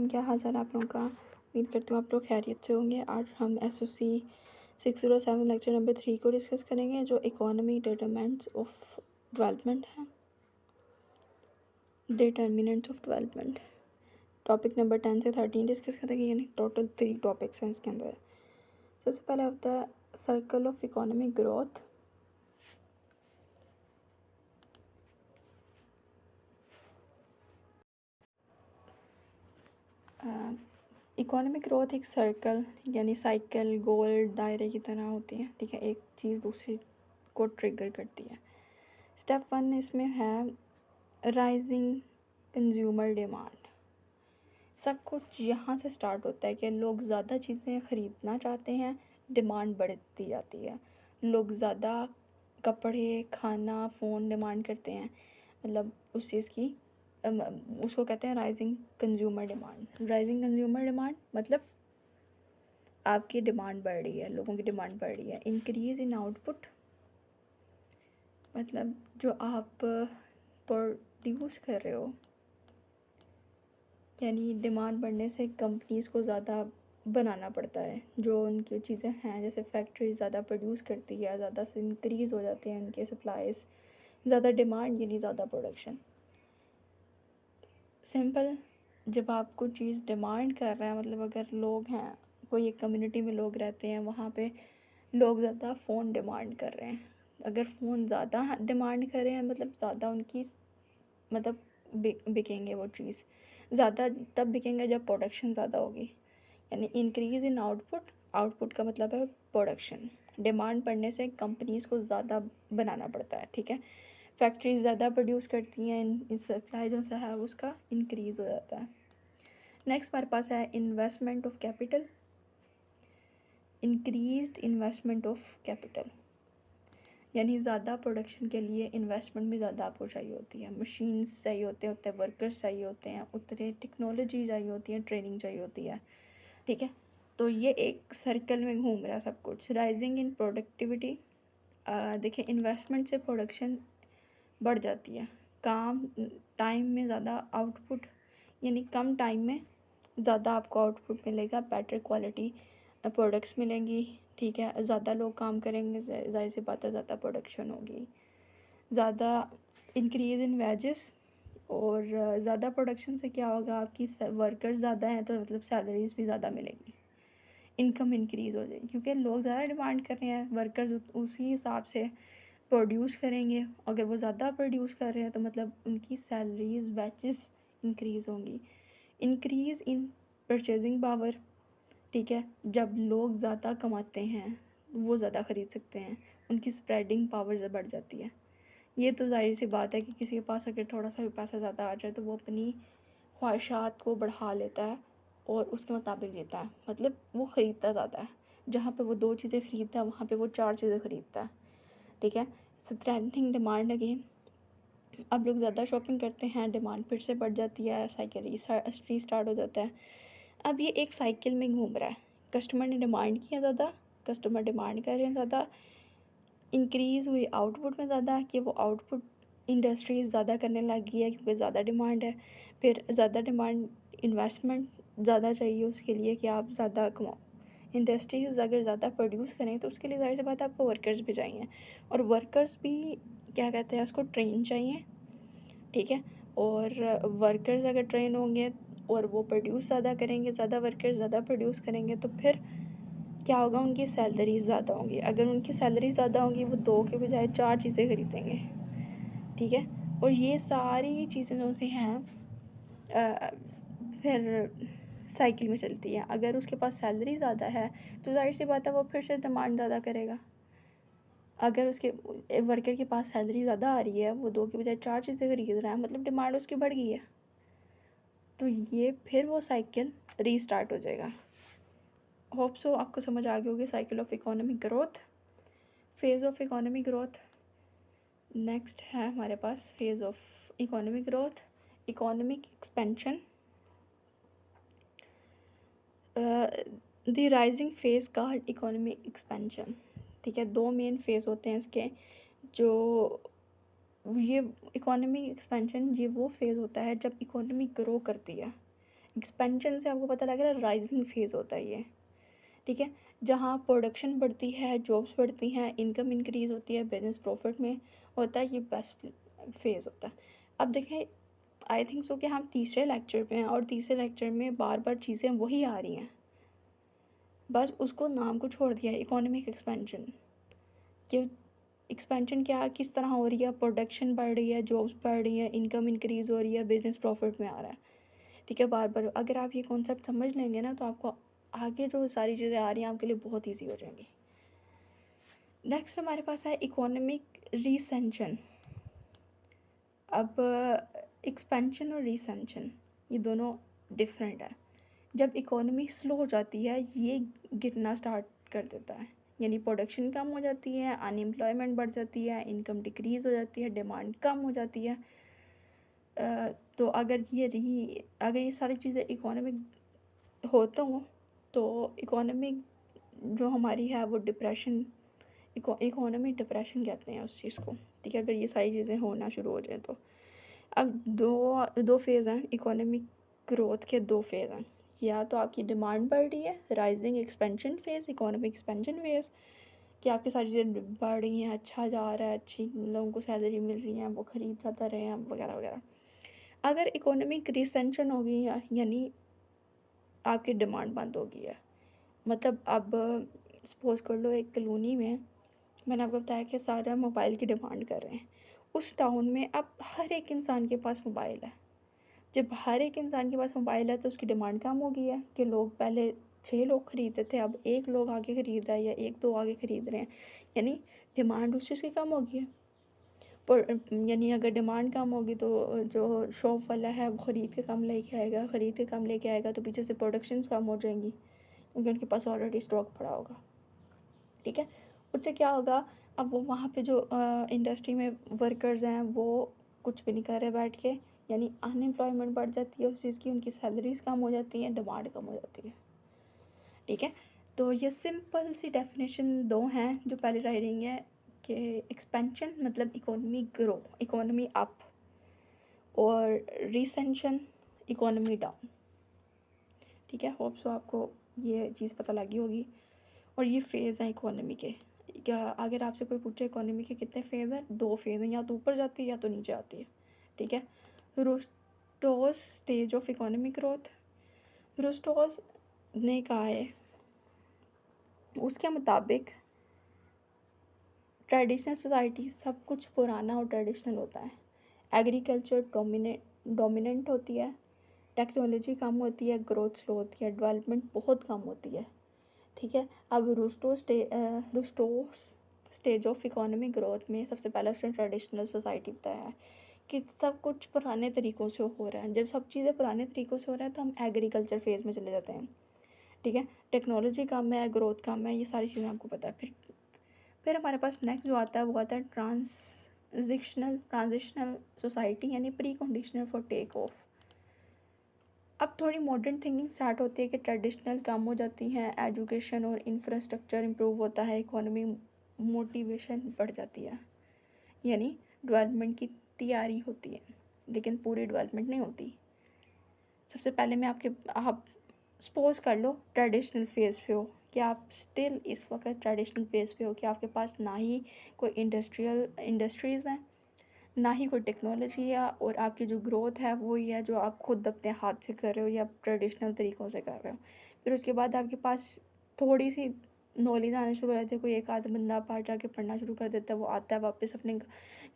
वालेकुम, क्या हाल चाल आप लोगों का। उम्मीद करती हूँ आप लोग खैरियत से होंगे। आज हम SOC 607 लेक्चर नंबर 3 को डिस्कस करेंगे, जो इकोनॉमी डिटरमिनेंट्स ऑफ डेवलपमेंट है। Determinants of development topic number 10 से 13 डिस्कस करेंगे, यानी टोटल 3 टॉपिक्स हैं इसके अंदर। सबसे पहले होता है circle of economic growth. Economic growth एक सर्कल यानी साइकिल, गोल, दायरे की तरह होती है। ठीक है, एक चीज़ दूसरी को ट्रिगर करती है। स्टेप 1 इसमें है राइजिंग कंज्यूमर डिमांड। सब कुछ यहाँ से स्टार्ट होता है कि लोग ज़्यादा चीज़ें ख़रीदना चाहते हैं, डिमांड बढ़ती जाती है। लोग ज़्यादा कपड़े, खाना, फ़ोन डिमांड करते हैं, मतलब उस चीज़ की उसको कहते हैं rising consumer demand. Rising consumer demand मतलब आपकी डिमांड बढ़ रही है, लोगों की डिमांड बढ़ रही है। इंक्रीज़ इन आउटपुट मतलब जो आप प्रोड्यूस कर रहे हो, यानी डिमांड बढ़ने से कंपनीज़ को ज़्यादा बनाना पड़ता है। जो उनकी चीज़ें हैं, जैसे फैक्ट्री ज़्यादा प्रोड्यूस करती है, ज़्यादा से इंक्रीज़ हो जाते हैं उनके सप्लाईज़, ज़्यादा डिमांड यानी ज़्यादा प्रोडक्शन। सिंपल, जब आप कोई चीज़ डिमांड कर रहे हैं, मतलब अगर लोग हैं, कोई एक कम्युनिटी में लोग रहते हैं, वहाँ पे लोग ज़्यादा फ़ोन डिमांड कर रहे हैं। अगर फ़ोन ज़्यादा डिमांड कर रहे हैं, मतलब ज़्यादा उनकी मतलब बिकेंगे वो चीज़ ज़्यादा तब बिकेंगे जब प्रोडक्शन ज़्यादा होगी, यानी इंक्रीज़ इन आउटपुट। आउटपुट का मतलब है प्रोडक्शन। डिमांड बढ़ने से कंपनीज़ को ज़्यादा बनाना पड़ता है। ठीक है, फैक्ट्रीज ज़्यादा प्रोड्यूस करती हैं, इन सप्लाई जो सा है उसका इंक्रीज़ हो जाता है। नेक्स्ट हमारे पास है investment of capital. Increased investment of capital यानी ज़्यादा प्रोडक्शन के लिए इन्वेस्टमेंट भी ज़्यादा आपको चाहिए होती है। मशीन्स चाहिए होते हैं, उतने वर्कर्स चाहिए होते हैं, उतने टेक्नोलॉजी चाहिए होती है, ट्रेनिंग चाहिए होती है। ठीक है, तो ये एक सर्कल में घूम रहा है सब कुछ। राइजिंग इन प्रोडक्टिविटी, देखिए इन्वेस्टमेंट से प्रोडक्शन बढ़ जाती है। काम टाइम में ज़्यादा आउटपुट, यानी कम टाइम में ज़्यादा आपको आउटपुट मिलेगा, बेटर क्वालिटी प्रोडक्ट्स मिलेंगी। ठीक है, ज़्यादा लोग काम करेंगे, जाहिर सी बात है ज़्यादा प्रोडक्शन होगी। ज़्यादा इंक्रीज़ इन वेजेस, और ज़्यादा प्रोडक्शन से क्या होगा, आपकी वर्कर्स ज़्यादा हैं तो मतलब सैलरीज़ भी ज़्यादा मिलेंगी, इनकम इंक्रीज़ हो जाएगी, क्योंकि लोग ज़्यादा डिमांड कर रहे हैं, वर्कर्स उसी हिसाब से प्रोड्यूस करेंगे। अगर वो ज़्यादा प्रोड्यूस कर रहे हैं तो मतलब उनकी सैलरीज़, वेजेस इंक्रीज़ होंगी। Increase in purchasing power. ठीक है, जब लोग ज़्यादा कमाते हैं, वो ज़्यादा ख़रीद सकते हैं, उनकी स्प्रेडिंग पावर बढ़ जाती है। ये तो जाहिर सी बात है कि किसी के पास अगर थोड़ा सा भी पैसा ज़्यादा आ जाए तो वो अपनी ख्वाहिशात को बढ़ा लेता है और उसके मुताबिक लेता है, मतलब वो ख़रीदता ज़्यादा है। जहाँ पे वो 2 चीज़ें ख़रीदता है, वहाँ पे वो 4 चीज़ें ख़रीदता है। ठीक है, स्ट्रेंथनिंग डिमांड अगेन, अब लोग ज़्यादा शॉपिंग करते हैं, डिमांड फिर से बढ़ जाती है, साइकिल रीस्टार्ट हो जाता है। अब ये एक साइकिल में घूम रहा है। कस्टमर ने डिमांड किया ज़्यादा, कस्टमर डिमांड कर रहे हैं ज़्यादा, इंक्रीज़ हुई आउटपुट में ज़्यादा, कि वो आउटपुट इंडस्ट्रीज़ ज़्यादा करने लगी है क्योंकि ज़्यादा डिमांड है। फिर ज़्यादा डिमांड, इन्वेस्टमेंट ज़्यादा चाहिए उसके लिए कि आप ज़्यादा कमाओ। इंडस्ट्रीज़ अगर ज़्यादा प्रोड्यूस करें तो उसके लिए ज़ाहिर सी बात है आपको वर्कर्स भी चाहिए, और वर्कर्स भी क्या कहते हैं उसको, ट्रेन चाहिए। ठीक है, और वर्कर्स अगर ट्रेन होंगे और वो प्रोड्यूस ज़्यादा करेंगे, ज़्यादा वर्कर्स ज़्यादा प्रोड्यूस करेंगे, तो फिर क्या होगा, उनकी सैलरी ज़्यादा होंगी। अगर उनकी सैलरी ज़्यादा होंगी, वो 2 के बजाय 4 चीज़ें ख़रीदेंगे। ठीक है, और ये सारी चीज़ें जो सी हैं फिर साइकिल में चलती हैं। अगर उसके पास सैलरी ज़्यादा है तो जाहिर सी बात है वो फिर से डिमांड ज़्यादा करेगा। अगर उसके वर्कर के पास सैलरी ज़्यादा आ रही है, वो 2 के बजाय 4 चीज़ें ख़रीद रहा है, मतलब डिमांड उसकी बढ़ गई है, तो ये फिर वो साइकिल रीस्टार्ट हो जाएगा। होप सो आपको समझ आ गई होगी cycle of economic growth, phase of economic growth. Next है हमारे पास phase of economic growth, economic expansion. The rising phase का इकोनॉमिक एक्सपेंशन। ठीक है, 2 मेन फेज़ होते हैं इसके। जो ये इकोनॉमिक एक्सपेंशन, ये वो फेज़ होता है जब इकोनॉमी ग्रो करती है, एक्सपेंशन से आपको पता लग रहा है राइजिंग फेज़ होता है ये, ठीक है। जहाँ प्रोडक्शन बढ़ती है, जॉब्स बढ़ती हैं, इनकम इंक्रीज़ होती है, बिज़नेस प्रॉफिट में होता है, ये बेस्ट फेज़ होता है। अब देखें, आई थिंक सो कि हम तीसरे लेक्चर पे हैं और तीसरे लेक्चर में बार बार चीज़ें वही आ रही हैं, बस उसको नाम को छोड़ दिया है इकोनॉमिक एक्सपेंशन। कि एक्सपेंशन क्या किस तरह हो रही है, प्रोडक्शन बढ़ रही है, जॉब्स बढ़ रही हैं, इनकम इंक्रीज़ हो रही है, बिज़नेस प्रॉफिट में आ रहा है, ठीक है। बार बार अगर आप ये कॉन्सेप्ट समझ लेंगे ना तो आपको आगे जो सारी चीज़ें आ रही हैं आपके लिए बहुत ईजी हो जाएंगी। नेक्स्ट हमारे पास है इकोनॉमिक रीसेंशन। अब एक्सपेंशन और रीसेंशन ये दोनों डिफरेंट है। जब इकोनॉमी स्लो हो जाती है ये गिरना स्टार्ट कर देता है, यानी प्रोडक्शन कम हो जाती है, अनएम्प्लॉयमेंट बढ़ जाती है, इनकम डिक्रीज़ हो जाती है, डिमांड कम हो जाती है। तो अगर ये सारी चीज़ें इकोनॉमिक होता हो तो इकोनॉमिक जो हमारी है वो डिप्रेशन, इकोनॉमी डिप्रेशन कहते हैं उस चीज़ को, ठीक है। अगर ये सारी चीज़ें होना शुरू हो जाए तो अब दो फेज़ हैं इकोनॉमिक ग्रोथ के, दो फेज़ हैं। या तो आपकी डिमांड बढ़ रही है, rising expansion phase, economic expansion phase, कि आपकी सारी चीज़ें बढ़ रही हैं, अच्छा जा रहा है, अच्छी लोगों को सैलरी मिल रही है, वो ख़रीद ज़्यादा रहे हैं वगैरह वगैरह। अगर इकोनॉमिक रिसेंशन हो गई है यानी आपकी डिमांड बंद हो गई है, मतलब अब सपोज़ कर लो एक कॉलोनी में मैंने आपको बताया कि सारा मोबाइल की डिमांड कर रहे हैं। उस टाउन में अब हर एक इंसान के पास मोबाइल है। जब हर एक इंसान के पास मोबाइल है तो उसकी डिमांड कम हो गई है कि लोग पहले 6 लोग ख़रीदते थे, अब एक लोग आगे ख़रीद रहा है या एक दो आगे ख़रीद रहे हैं, यानी डिमांड उस चीज़ की कम हो गई है। पर यानी अगर डिमांड कम होगी तो जो शॉप वाला है वो ख़रीद के कम लेके आएगा, ख़रीद के कम लेके आएगा तो पीछे से प्रोडक्शंस कम हो जाएंगी क्योंकि उनके पास ऑलरेडी स्टॉक पड़ा होगा, ठीक है। उससे क्या होगा, अब वो वहाँ पे जो इंडस्ट्री में वर्कर्स हैं वो कुछ भी नहीं कर रहे बैठ के, यानी अनएम्प्लॉयमेंट बढ़ जाती है उस चीज़ की, उनकी सैलरीज कम हो जाती हैं, डिमांड कम हो जाती है, ठीक है। तो ये सिंपल सी डेफिनेशन दो हैं जो पहले राइटिंग है कि एक्सपेंशन मतलब इकोनॉमी ग्रो, इकोनॉमी अप, और रिसेंशन इकोनॉमी डाउन, ठीक है। होप सो आपको ये चीज़ पता लगी होगी। और ये फेज़ हैं इकोनॉमी के। क्या अगर आपसे कोई पूछे इकोनॉमी के कितने फेज़ हैं, दो फेज़ हैं, या तो ऊपर जाती है या तो नीचे आती है, ठीक है। रुस्टोज स्टेज ऑफ इकोनॉमिक ग्रोथ, रुस्टोज ने कहा है उसके मुताबिक ट्रेडिशनल सोसाइटी सब कुछ पुराना और ट्रेडिशनल होता है, एग्रीकल्चर डोमिनेंट होती है, टेक्नोलॉजी कम होती है, ग्रोथ स्लो होती है, डेवलपमेंट बहुत कम होती है, ठीक है। अब रुस्टो स्टेज ऑफ इकोनॉमिक ग्रोथ में सबसे पहले उसने ट्रेडिशनल सोसाइटी बताया है कि सब कुछ पुराने तरीक़ों से हो रहा है। जब सब चीज़ें पुराने तरीक़ों से हो रहा है तो हम एग्रीकल्चर फेज़ में चले जाते हैं, ठीक है। टेक्नोलॉजी कम है, ग्रोथ कम है, ये सारी चीज़ें आपको पता है। फिर हमारे पास नेक्स्ट जो आता है वो आता है ट्रांजिशनल सोसाइटी, यानी pre conditioner for take off. अब थोड़ी मॉडर्न थिंकिंग स्टार्ट होती है कि ट्रेडिशनल कम हो जाती हैं, एजुकेशन और इंफ्रास्ट्रक्चर इम्प्रूव होता है, इकोनॉमी मोटिवेशन बढ़ जाती है, यानी डेवलपमेंट की तैयारी होती है लेकिन पूरी डेवलपमेंट नहीं होती। सबसे पहले आप सपोज कर लो ट्रेडिशनल फेज़ पे हो कि आप स्टिल इस वक्त ट्रेडिशनल फेज़ पे हो कि आपके पास ना ही कोई इंडस्ट्रीज़ हैं, ना ही कोई टेक्नोलॉजी है, और आपकी जो ग्रोथ है वो ही है जो आप खुद अपने हाथ से कर रहे हो या ट्रेडिशनल तरीक़ों से कर रहे हो। फिर उसके बाद आपके पास थोड़ी सी नॉलेज आना शुरू हो जाती है, कोई एक आध बंदा बाहर जाके पढ़ना शुरू कर देता है, वो आता है वापस अपने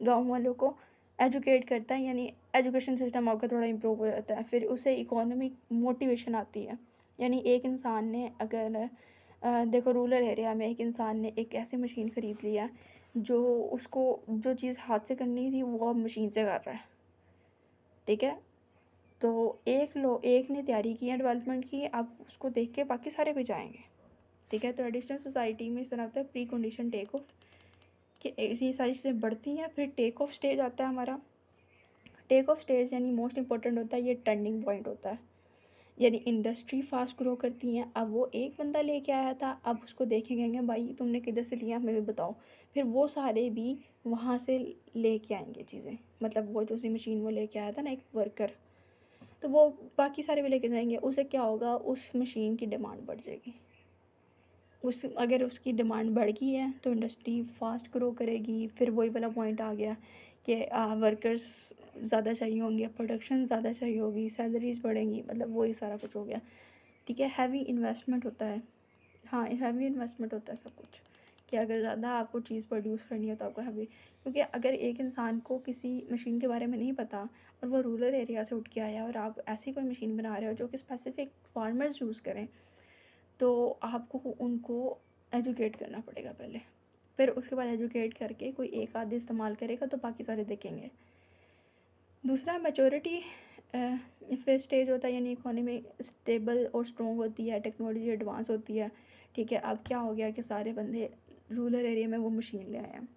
गाँव वालों को एजुकेट करता है, यानी एजुकेशन सिस्टम आपका थोड़ा इम्प्रूव हो जाता है। फिर उसे इकोनॉमिक मोटिवेशन आती है, यानी एक इंसान ने अगर देखो रूरल एरिया में एक इंसान ने एक ऐसी मशीन ख़रीद लिया जो उसको जो चीज़ हाथ से करनी थी वो अब मशीन से कर रहा है, ठीक है। तो एक ने तैयारी की है डेवलपमेंट की, अब उसको देख के बाकी सारे भी जाएंगे, ठीक है। ट्रेडिशनल सोसाइटी में इस तरह होता है प्री कंडीशन टेक ऑफ कि ये सारी चीज़ें बढ़ती हैं, फिर टेक ऑफ स्टेज आता है हमारा। टेक ऑफ स्टेज यानी मोस्ट इंपॉर्टेंट होता है, ये टर्निंग पॉइंट होता है, यानी इंडस्ट्री फास्ट ग्रो करती हैं। अब वो एक बंदा लेके आया था, अब उसको देखेंगे भाई तुमने किधर से लिया हमें भी बताओ, फिर वो सारे भी वहाँ से लेके आएंगे चीज़ें, मतलब वो जो सी मशीन वो लेके आया था ना एक वर्कर, तो वो बाकी सारे भी लेके जाएंगे, उससे क्या होगा, उस मशीन की डिमांड बढ़ जाएगी। उस अगर उसकी डिमांड बढ़ गई है तो इंडस्ट्री फास्ट ग्रो करेगी। फिर वही वाला पॉइंट आ गया कि वर्कर्स ज़्यादा चाहिए होंगे, प्रोडक्शन ज़्यादा चाहिए होगी, सैलरीज बढ़ेंगी, मतलब वही सारा कुछ हो गया। ठीक है, हैवी इन्वेस्टमेंट होता है। हाँ, हैवी इन्वेस्टमेंट होता है सब कुछ, कि अगर ज़्यादा आपको चीज़ प्रोड्यूस करनी है तो आपको हैवी, क्योंकि अगर एक इंसान को किसी मशीन के बारे में नहीं पता और वो रूरल एरिया से उठ के आया और आप ऐसी कोई मशीन बना रहे हो जो कि स्पेसिफिक फार्मर्स यूज़ करें, तो आपको उनको एजुकेट करना पड़ेगा पहले। फिर उसके बाद एजुकेट करके कोई एक आध इस्तेमाल करेगा तो बाकी सारे देखेंगे। दूसरा मैच्योरिटी फिर स्टेज होता है, यानी इकोनॉमी स्टेबल और स्ट्रॉन्ग होती है, टेक्नोलॉजी एडवांस होती है। ठीक है, अब क्या हो गया कि सारे बंदे रूरल एरिया में वो मशीन ले आए हैं।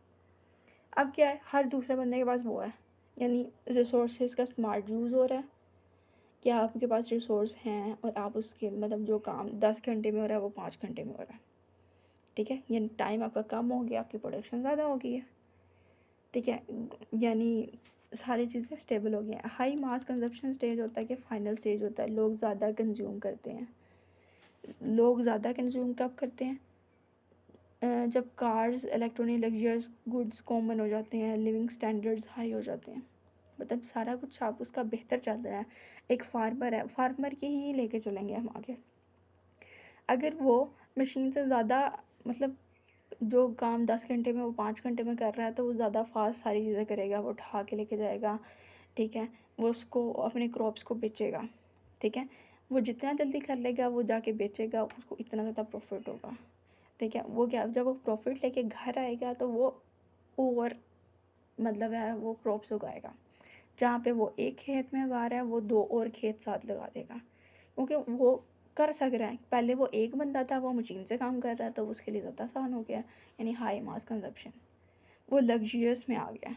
अब क्या है, हर दूसरे बंदे के पास वो है, यानी रिसोर्सेज का स्मार्ट यूज़ हो रहा है कि आपके पास रिसोर्स हैं और आप उसके मतलब जो काम 10 घंटे में हो रहा है वो 5 घंटे में हो रहा है। ठीक है, यानी टाइम आपका कम हो गया, आपकी प्रोडक्शन ज़्यादा हो गई है। ठीक है, यानी सारी चीज़ें स्टेबल हो गई हैं। हाई मास कंजप्शन स्टेज होता है कि फाइनल स्टेज होता है, लोग ज़्यादा कंज्यूम करते हैं। लोग ज़्यादा कंज्यूम कब करते हैं, जब cars, electronic luxurious goods common हो जाते हैं, लिविंग स्टैंडर्ड्स हाई हो जाते हैं, मतलब सारा कुछ आप उसका बेहतर चल रहा है। एक फार्मर है, फार्मर की ही लेके चलेंगे हम आगे। अगर वो मशीन से ज़्यादा मतलब जो काम 10 घंटे में वो 5 घंटे में कर रहा है, तो वो ज़्यादा फास्ट सारी चीज़ें करेगा, वो उठा के लेके जाएगा। ठीक है, वो उसको अपने क्रॉप्स को बेचेगा। ठीक है, वो जितना जल्दी कर लेगा वो जाके बेचेगा, उसको इतना ज़्यादा प्रॉफिट होगा। ठीक है, वो क्या, जब वो प्रॉफिट लेके घर आएगा तो वो और मतलब है वो क्रॉप्स उगाएगा। जहाँ पे वो एक खेत में उगा रहा है वो 2 और खेत साथ लगा देगा, क्योंकि वो कर सक रहा है। पहले वो एक बंदा था, वो मशीन से काम कर रहा था, तो उसके लिए ज़्यादा आसान हो गया, यानी हाई मास कंजप्शन। वो लग्जरियस में आ गया,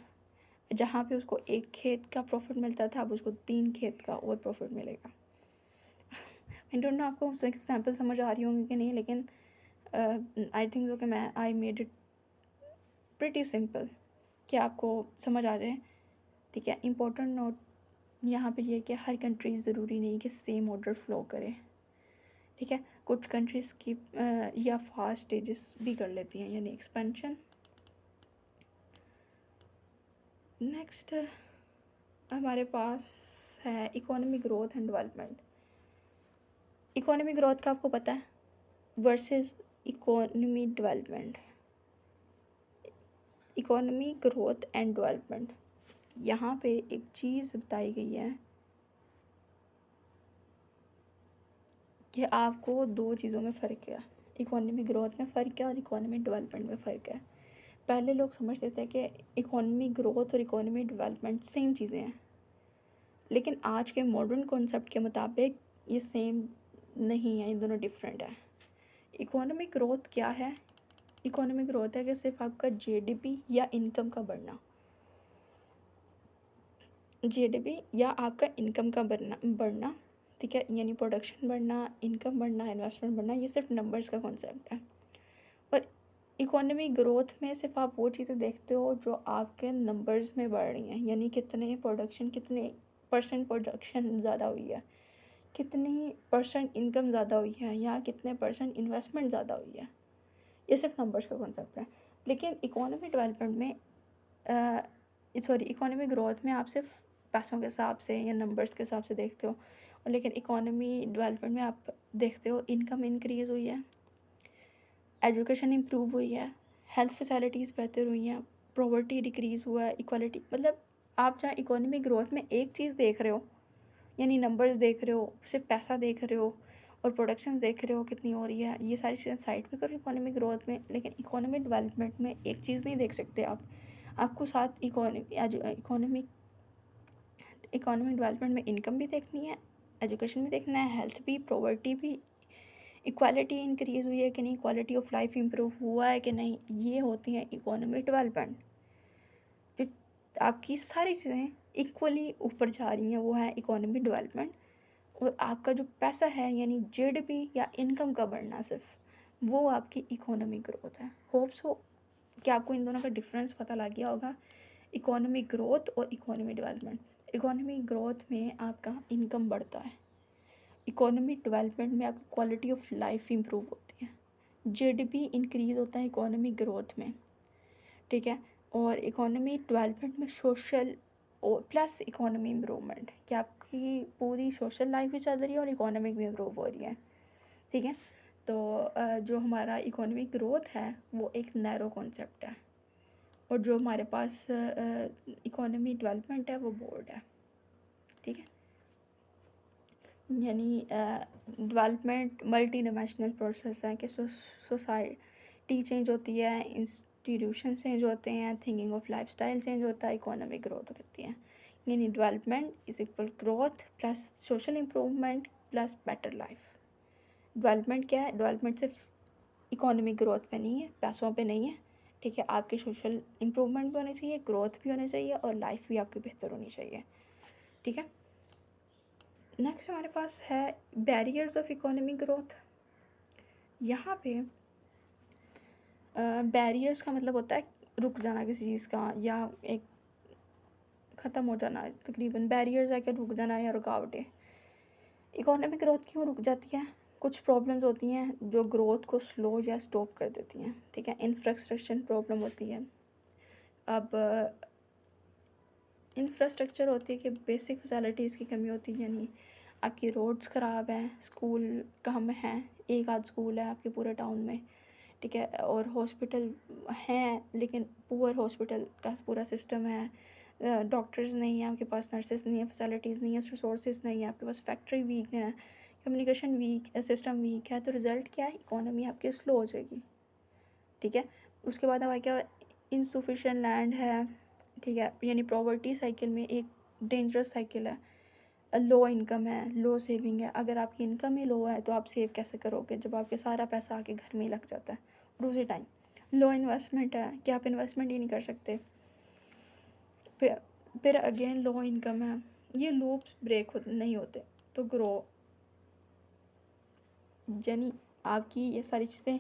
जहाँ पे उसको एक खेत का प्रॉफिट मिलता था अब उसको 3 खेत का और प्रॉफिट मिलेगा। आई डोंट नो आपको एग्जाम्पल समझ आ रही होंगी कि नहीं, लेकिन आई थिंक सो कि मैं I made it pretty simple कि आपको समझ आ जाए। ठीक है, इम्पोर्टेंट नोट यहाँ पे ये कि हर कंट्री ज़रूरी नहीं कि सेम ऑर्डर फ्लो करे। ठीक है, कुछ कंट्रीज़ की या फास्ट स्टेजेस भी कर लेती हैं, यानी एक्सपेंशन। नेक्स्ट हमारे पास है economic growth and development. Economic growth का आपको पता है versus economy development. Economy growth and development, यहाँ पे एक चीज़ बताई गई है कि आपको 2 चीज़ों में फ़र्क है, इकोनॉमी ग्रोथ में फ़र्क है और इकोनॉमी डेवलपमेंट में फ़र्क है। पहले लोग समझते थे कि इकोनॉमी ग्रोथ और इकोनॉमी डेवलपमेंट सेम चीज़ें हैं, लेकिन आज के मॉडर्न कॉन्सेप्ट के मुताबिक ये सेम नहीं है, ये दोनों डिफरेंट है। इकोनॉमिक ग्रोथ क्या है, इकोनॉमिक ग्रोथ है कि सिर्फ आपका जीडीपी या इनकम का बढ़ना, जीडीपी या आपका इनकम का बढ़ना। ठीक है, यानी प्रोडक्शन बढ़ना, इनकम बढ़ना, इन्वेस्टमेंट बढ़ना, ये सिर्फ नंबर्स का कॉन्सेप्ट है। और इकोनॉमिक ग्रोथ में सिर्फ आप वो चीज़ें देखते हो जो आपके नंबर्स में बढ़ रही हैं, यानी कितने प्रोडक्शन, कितने परसेंट प्रोडक्शन ज़्यादा हुई है, कितनी परसेंट इनकम ज़्यादा हुई है, या कितने परसेंट इन्वेस्टमेंट ज़्यादा हुई है। ये सिर्फ नंबर्स का कॉन्सेप्ट है। लेकिन इकोनॉमी डेवलपमेंट में इकोनॉमी ग्रोथ में आप सिर्फ पैसों के हिसाब से या नंबर्स के हिसाब से देखते हो, और लेकिन इकोनॉमी डेवलपमेंट में आप देखते हो इनकम इंक्रीज़ हुई है, एजुकेशन इम्प्रूव हुई है, हेल्थ फैसिलिटीज़ बेहतर हुई हैं, पॉवर्टी डिक्रीज़ हुआ है, इक्वालिटी, मतलब आप जहाँ इकोनॉमी ग्रोथ में एक चीज़ देख रहे हो, यानी नंबर्स देख रहे हो, सिर्फ पैसा देख रहे हो और प्रोडक्शन देख रहे हो कितनी हो रही है, ये सारी चीज़ें साइड पे करो इकोनॉमी ग्रोथ में। लेकिन इकोनॉमी डेवलपमेंट में एक चीज़ नहीं देख सकते आप, आपको साथ इकोनॉमिक डेवलपमेंट में इनकम भी देखनी है, एजुकेशन भी देखना है, हेल्थ भी, पॉवर्टी भी, इक्वालिटी इंक्रीज़ हुई है कि नहीं, क्वालिटी ऑफ लाइफ इम्प्रूव हुआ है कि नहीं, ये होती हैं इकोनॉमिक डेवलपमेंट। जो आपकी सारी चीज़ें इक्वली ऊपर जा रही हैं वो है इकोनॉमिक डेवलपमेंट। और आपका जो पैसा है यानी जीडीपी या इनकम का बढ़ना सिर्फ, वो आपकी इकोनॉमिक ग्रोथ है। होप सो कि आपको इन दोनों का डिफरेंस पता लग गया होगा, इकोनॉमिक ग्रोथ और इकोनॉमिक डेवलपमेंट। इकोनॉमिक ग्रोथ में आपका इनकम बढ़ता है, इकोनॉमिक डेवलपमेंट में आपकी क्वालिटी ऑफ लाइफ इंप्रूव होती है, जीडीपी इंक्रीज होता है इकोनॉमिक ग्रोथ में, ठीक है। और इकोनॉमी डेवलपमेंट में सोशल और प्लस इकोनॉमी इम्प्रूवमेंट, कि आपकी पूरी सोशल लाइफ भी चल रही है और इकोनॉमिक भी इम्प्रूव हो रही है, ठीक है। तो जो हमारा इकोनॉमिक ग्रोथ है वो एक नैरो कॉन्सेप्ट है, और जो हमारे पास इकोनॉमी डेवलपमेंट है वो बोर्ड है, ठीक है। यानी डेवलपमेंट मल्टी डायमेंशनल प्रोसेस है कि सोसाइटी चेंज होती है, इंस्टीट्यूशन चेंज होते हैं, थिंकिंग ऑफ लाइफस्टाइल चेंज होता है, इकोनॉमिक ग्रोथ करती है। यानी development is equal growth plus social improvement plus better life. Development क्या है? डेवलपमेंट सिर्फ इकोनॉमिक ग्रोथ पे नहीं है, पैसों पे नहीं है, ठीक है। आपकी सोशल इम्प्रूवमेंट भी होनी चाहिए, ग्रोथ भी होनी चाहिए, और लाइफ भी आपकी बेहतर होनी चाहिए, ठीक है। नेक्स्ट हमारे पास है बैरियर्स ऑफ इकोनॉमिक ग्रोथ। यहाँ पे बैरियर्स का मतलब होता है रुक जाना किसी चीज़ का, या एक ख़त्म हो जाना। तकरीबन बैरियर्स है कि रुक जाना या रुकावटें। इकोनॉमिक ग्रोथ क्यों रुक जाती है? कुछ प्रॉब्लम्स होती हैं जो ग्रोथ को स्लो या स्टॉप कर देती हैं, ठीक है। इंफ्रास्ट्रक्चर प्रॉब्लम होती है। अब इंफ्रास्ट्रक्चर होती है कि बेसिक फैसिलिटीज़ की कमी होती है, यानी आपकी रोड्स ख़राब हैं, स्कूल कम हैं, एक आध स्कूल है आपके पूरे टाउन में, ठीक है। और हॉस्पिटल हैं लेकिन पुअर हॉस्पिटल का पूरा सिस्टम है, डॉक्टर्स नहीं हैं आपके पास, नर्सेस नहीं है, फैसिलिटीज़ नहीं है, रिसोर्सेज नहीं है आपके पास, फैक्ट्री वीक है, कम्युनिकेशन वीक, सिस्टम वीक है, तो रिज़ल्ट क्या है? इकोनॉमी आपकी स्लो हो जाएगी, ठीक है। उसके बाद हमारे क्या, इनसफिशिएंट लैंड है, ठीक है। यानी प्रॉवर्टी साइकिल में एक डेंजरस साइकिल है। लो इनकम है, लो सेविंग है। अगर आपकी इनकम ही लो है तो आप सेव कैसे करोगे जब आपके सारा पैसा आके घर में ही लग जाता है। और उसी टाइम लो इन्वेस्टमेंट है कि आप इन्वेस्टमेंट ही नहीं कर सकते। फिर अगेन लो इनकम है, ये लूप्स ब्रेक नहीं होते तो ग्रो, यानी आपकी ये सारी चीज़ें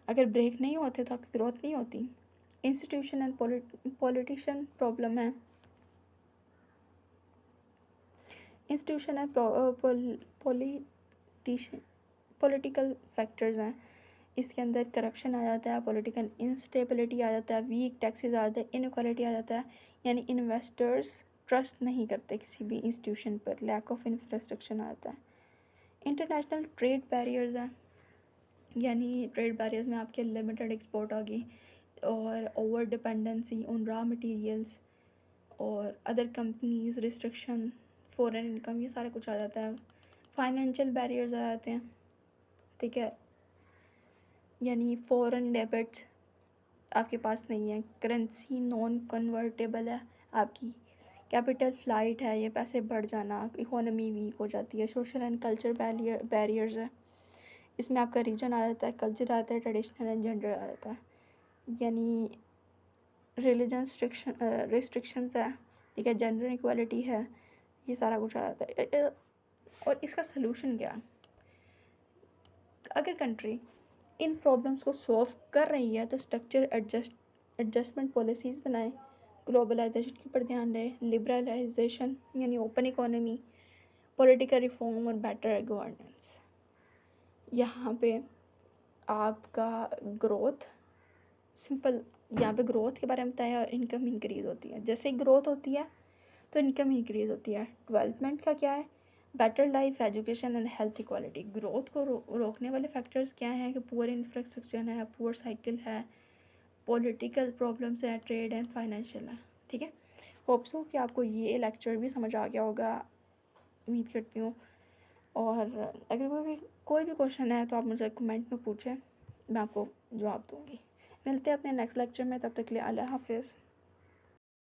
अगर ब्रेक नहीं होते तो आपकी ग्रोथ नहीं होती। इंस्टीट्यूशन एंड पॉलिटिशियन प्रॉब्लम है, institution and politician political factors हैं। इसके अंदर करप्शन आ जाता है, पॉलिटिकल इंस्टेबिलिटी आ जाता है, वीक टैक्सेस आ जाते हैं, इनक्वालिटी आ जाता है, यानी इन्वेस्टर्स ट्रस्ट नहीं करते किसी भी इंस्टीट्यूशन पर, लैक ऑफ इंफ्रास्ट्रक्चर आ जाता है। इंटरनेशनल ट्रेड बैरियर्स हैं, यानी ट्रेड बैरियर्स में आपके लिमिटेड एक्सपोर्ट आ गई, और over dependency on raw materials और other companies, restriction, foreign income, ये सारा कुछ आ जाता है। फाइनेंशियल बैरियर्स आ जाते हैं, ठीक है। यानी फॉरेन डेबिट्स आपके पास नहीं है, करेंसी नॉन कन्वर्टेबल है आपकी, कैपिटल फ्लाइट है, ये पैसे बढ़ जाना, इकोनॉमी वीक हो जाती है। सोशल एंड कल्चर बैरियर्स है, इसमें आपका रीजन आ जाता है, कल्चर आ जाता है, ट्रेडिशनल एंड जेंडर आ जाता है, यानी रिलीजन रिस्ट्रिक्शंस है, ठीक है, जेंडर इक्वालिटी है, ये सारा कुछ आ जाता है। और इसका सलूशन क्या है? अगर कंट्री इन प्रॉब्लम्स को सॉल्व कर रही है तो स्ट्रक्चर एडजस्टमेंट पॉलिसीज़ बनाए, ग्लोबलाइजेशन के ऊपर ध्यान दें, लिबरलाइजेशन यानी ओपन इकोनॉमी, पॉलिटिकल रिफॉर्म और बेटर गवर्नेंस। यहाँ पे आपका ग्रोथ सिंपल, यहाँ पे ग्रोथ के बारे में बताया, इनकम इंक्रीज़ होती है, जैसे ही ग्रोथ होती है तो इनकम इंक्रीज़ होती है। डेवलपमेंट का क्या है? Better life, education and health equality. Growth को रोकने वाले फैक्टर्स क्या हैं कि पुअर इंफ्रास्ट्रक्चर है, पुअर साइकिल है, पॉलिटिकल प्रॉब्लम्स है, ट्रेड एंड फाइनेंशियल है, ठीक है। होप सो कि आपको ये लेक्चर भी समझ आ गया होगा, उम्मीद करती हूँ। और अगर कोई भी क्वेश्चन है तो आप मुझे कमेंट में पूछें, मैं आपको जवाब दूँगी। मिलते हैं अपने नेक्स्ट लेक्चर में, तब तक के लिए अल्लाह हाफिज़।